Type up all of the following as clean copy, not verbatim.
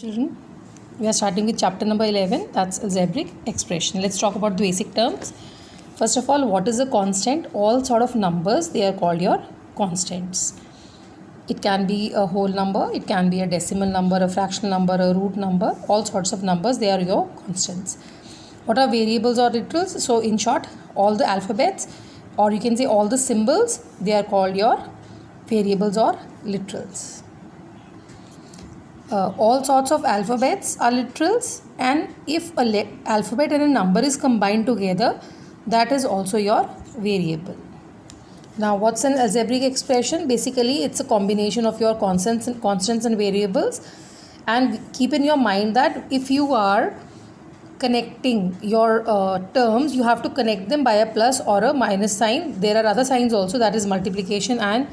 Children, we are starting with chapter number 11, that's algebraic expression. Let's talk about the basic terms. First of all, what is a constant? All sort of numbers, they are called your constants. It can be a whole number, it can be a decimal number, a fractional number, a root number, all sorts of numbers, they are your constants. What are variables or literals? So in short, all the alphabets, or you can say all the symbols, they are called your variables or literals. All sorts of alphabets are literals, and if a alphabet and a number is combined together, that is also your variable. Now, what's an algebraic expression? Basically, it's a combination of your constants and variables. And keep in your mind that if you are connecting your terms, you have to connect them by a plus or a minus sign. There are other signs also, that is multiplication and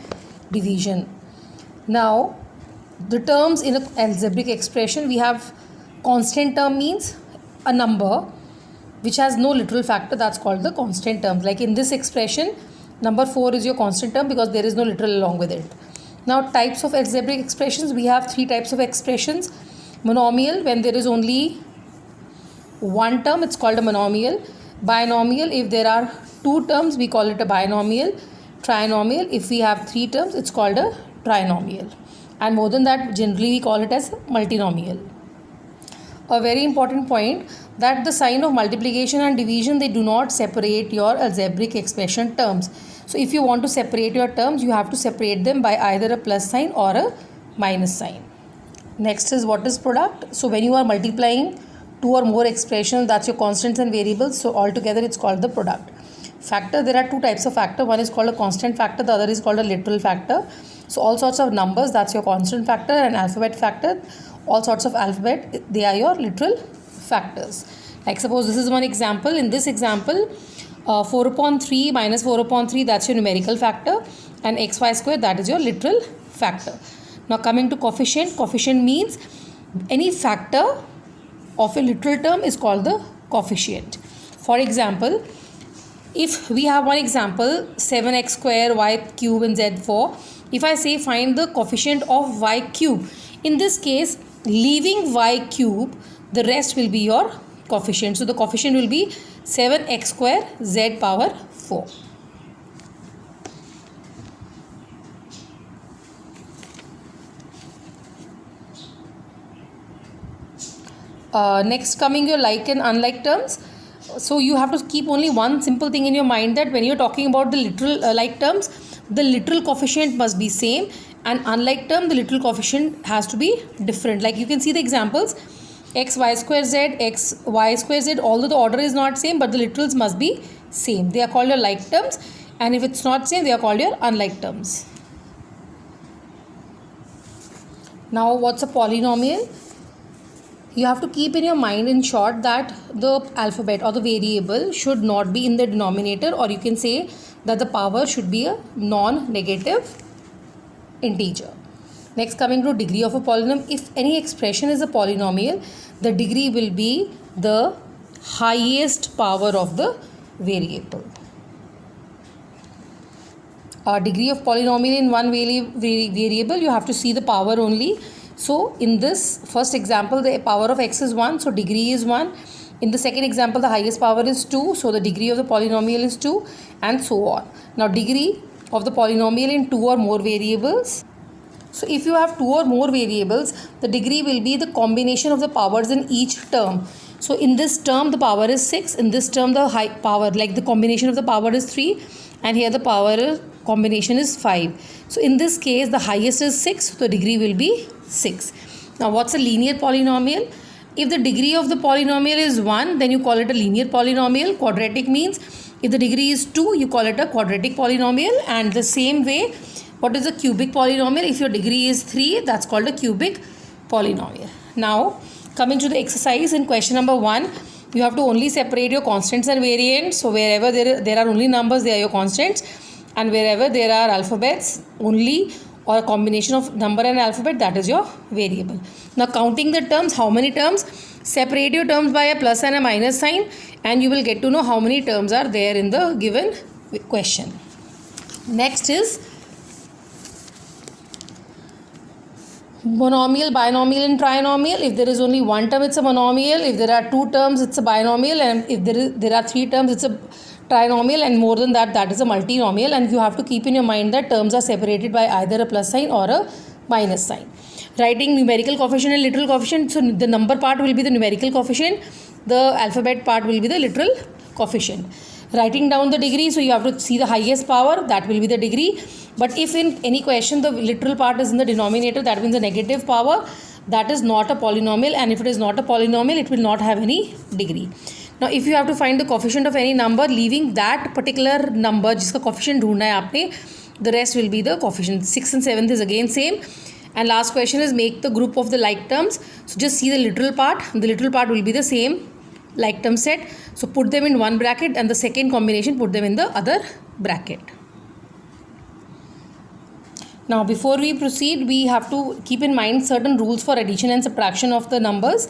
division. Now, the terms in an algebraic expression, we have constant term, means a number which has no literal factor, that's called the constant term. Like in this expression, number 4 is your constant term because there is no literal along with it. Now, types of algebraic expressions, we have 3 types of expressions. Monomial, when there is only one term, it's called a monomial. Binomial, if there are 2 terms, we call it a binomial. Trinomial, if we have 3 terms, it's called a trinomial. And more than that, generally we call it as multinomial. A very important point, that the sign of multiplication and division, they do not separate your algebraic expression terms. So if you want to separate your terms, you have to separate them by either a plus sign or a minus sign. Next is, what is product? So when you are multiplying 2 or more expressions, that's your constants and variables, so altogether it's called the product. Factor, there are 2 types of factor. One is called a constant factor, the other is called a literal factor. So all sorts of numbers, that's your constant factor, and alphabet factor, all sorts of alphabet, they are your literal factors. Like suppose this is one example. In this example, 4 upon 3 minus 4 upon 3, that's your numerical factor, and xy square, that is your literal factor. Now coming to coefficient, coefficient means any factor of a literal term is called the coefficient. For example, if we have one example, 7x square, y cube and z4, if I say find the coefficient of y cube, in this case, leaving y cube, the rest will be your coefficient. So the coefficient will be 7x square z power 4. Next, coming your like and unlike terms. So you have to keep only one simple thing in your mind, that when you're talking about the literal like terms, the literal coefficient must be same, and unlike term, the literal coefficient has to be different. Like you can see the examples, x y square z, x y square z, although the order is not same, but the literals must be same. They are called your like terms, and if it's not same, they are called your unlike terms. Now, what's a polynomial? You have to keep in your mind, in short, that the alphabet or the variable should not be in the denominator, or you can say that the power should be a non-negative integer. Next, coming to degree of a polynomial. If any expression is a polynomial, the degree will be the highest power of the variable. Degree of polynomial in one variable, you have to see the power only. So in this first example, the power of x is 1, so degree is 1. In the second example, the highest power is 2, so the degree of the polynomial is 2, and so on. Now, degree of the polynomial in 2 or more variables. So if you have 2 or more variables, the degree will be the combination of the powers in each term. So in this term, the power is 6. In this term, the high power, like the combination of the power is 3, and here the power combination is 5. So in this case, the highest is 6, so the degree will be 6. Now, what's a linear polynomial? If the degree of the polynomial is 1, then you call it a linear polynomial. Quadratic means if the degree is 2, you call it a quadratic polynomial. And the same way, what is a cubic polynomial? If your degree is 3, that's called a cubic polynomial. Now, coming to the exercise in question number 1, you have to only separate your constants and variants. So wherever there are only numbers, they are your constants, and wherever there are alphabets only, or a combination of number and alphabet, that is your variable. Now, counting the terms, how many terms? Separate your terms by a plus and a minus sign, and you will get to know how many terms are there in the given question. Next is monomial, binomial and trinomial. If there is only one term, it's a monomial. If there are two terms, it's a binomial. And if there are three terms, it's a trinomial. And more than that, that is a multinomial. And you have to keep in your mind that terms are separated by either a plus sign or a minus sign. Writing numerical coefficient and literal coefficient. So the number part will be the numerical coefficient. The alphabet part will be the literal coefficient. Writing down the degree, so you have to see the highest power, that will be the degree. But if in any question the literal part is in the denominator, that means the negative power, that is not a polynomial. And if it is not a polynomial, it will not have any degree. Now if you have to find the coefficient of any number, leaving that particular number जिसका coefficient ढूंढना है आपने, the rest will be the coefficient. 6th and 7th is again same. And last question is make the group of the like terms. So just see the literal part. The literal part will be the same like term set. So put them in one bracket and the second combination put them in the other bracket. Now before we proceed, we have to keep in mind certain rules for addition and subtraction of the numbers.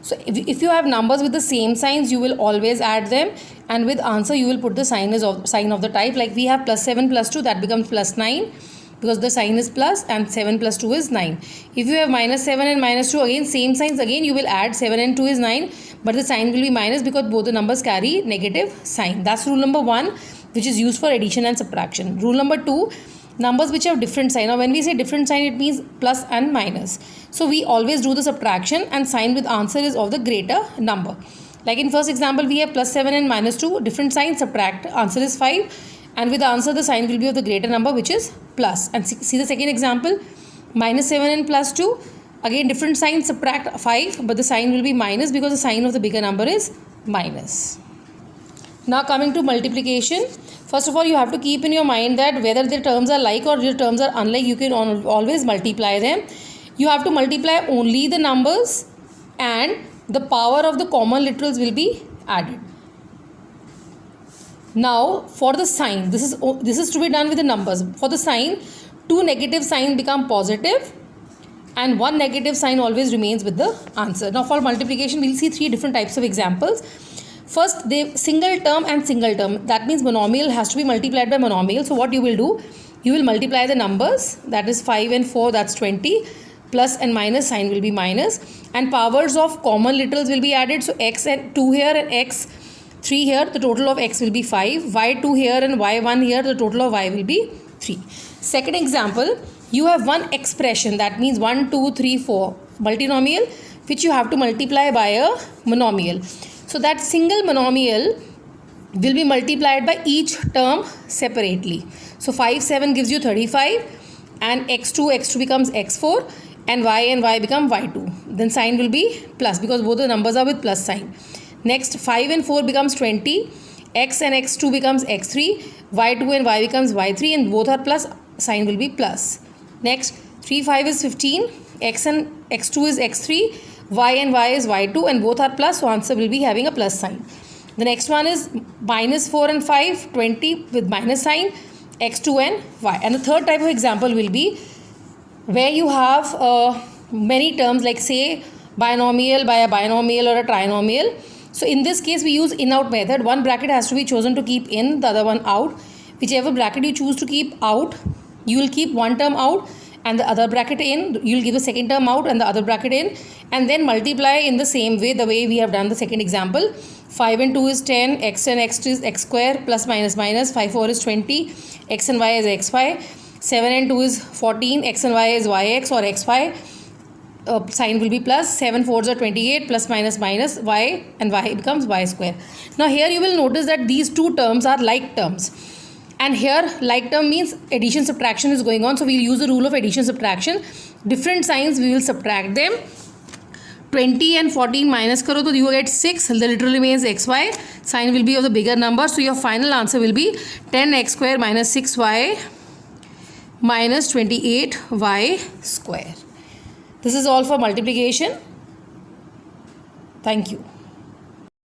So if you have numbers with the same signs, you will always add them, and with answer you will put the sign of the type. Like we have plus 7 plus 2, that becomes plus 9 because the sign is plus, and 7 plus 2 is 9. If you have minus 7 and minus 2, again same signs, again you will add 7 and 2 is 9, but the sign will be minus because both the numbers carry negative sign. That's rule number 1, which is used for addition and subtraction. Rule number 2, numbers which have different sign. Now when we say different sign, it means plus and minus. So we always do the subtraction and sign with answer is of the greater number. Like in first example, we have plus 7 and minus 2, different sign, subtract, answer is 5. And with the answer, the sign will be of the greater number, which is plus. And see the second example, minus 7 and plus 2. Again, different sign, subtract 5, but the sign will be minus because the sign of the bigger number is minus. Now coming to multiplication. First of all, you have to keep in your mind that whether the terms are like or the terms are unlike, you can always multiply them. You have to multiply only the numbers and the power of the common literals will be added. Now for the sign, this is to be done with the numbers. For the sign, two negative signs become positive and one negative sign always remains with the answer. Now for multiplication, we will see three different types of examples. First, the single term and single term. That means monomial has to be multiplied by monomial. So what you will do, you will multiply the numbers, that is 5 and 4, that's 20. Plus and minus sign will be minus. And powers of common literals will be added. So x and 2 here and x 3 here, the total of x will be 5. y2 here and y1 here, the total of y will be 3. Second example, you have one expression, that means 1, 2, 3, 4 multinomial, which you have to multiply by a monomial. So that single monomial will be multiplied by each term separately. So 5, 7 gives you 35 and x2 becomes x4 and y become y2. Then sign will be plus because both the numbers are with plus sign. Next 5 and 4 becomes 20, x and x2 becomes x3, y2 and y becomes y3 and both are plus, sign will be plus. Next 3, 5 is 15, x and x2 is x3, y and y is y2 and both are plus, so answer will be having a plus sign. The next one is minus 4 and 5, 20 with minus sign, x2 and y. And the third type of example will be where you have many terms like say binomial by a binomial or a trinomial. So in this case we use in-out method. One bracket has to be chosen to keep in, the other one out. Whichever bracket you choose to keep out, you will keep one term out and the other bracket in. You will give the second term out and the other bracket in, and then multiply in the same way, the way we have done the second example. 5 and 2 is 10, x and x2 is x square, plus minus minus, 5, 4 is 20, x and y is xy, 7 and 2 is 14, x and y is yx or xy. Sign will be plus, 7 4s are 28, plus minus minus, y and y becomes y square. Now here you will notice that these two terms are like terms, and here like term means addition subtraction is going on, so we will use the rule of addition subtraction. Different signs we will subtract them. 20 and 14 minus karo, so you get 6, the literal remains xy, sign will be of the bigger number, so your final answer will be 10x square minus 6y minus 28y square. This is all for multiplication. Thank you.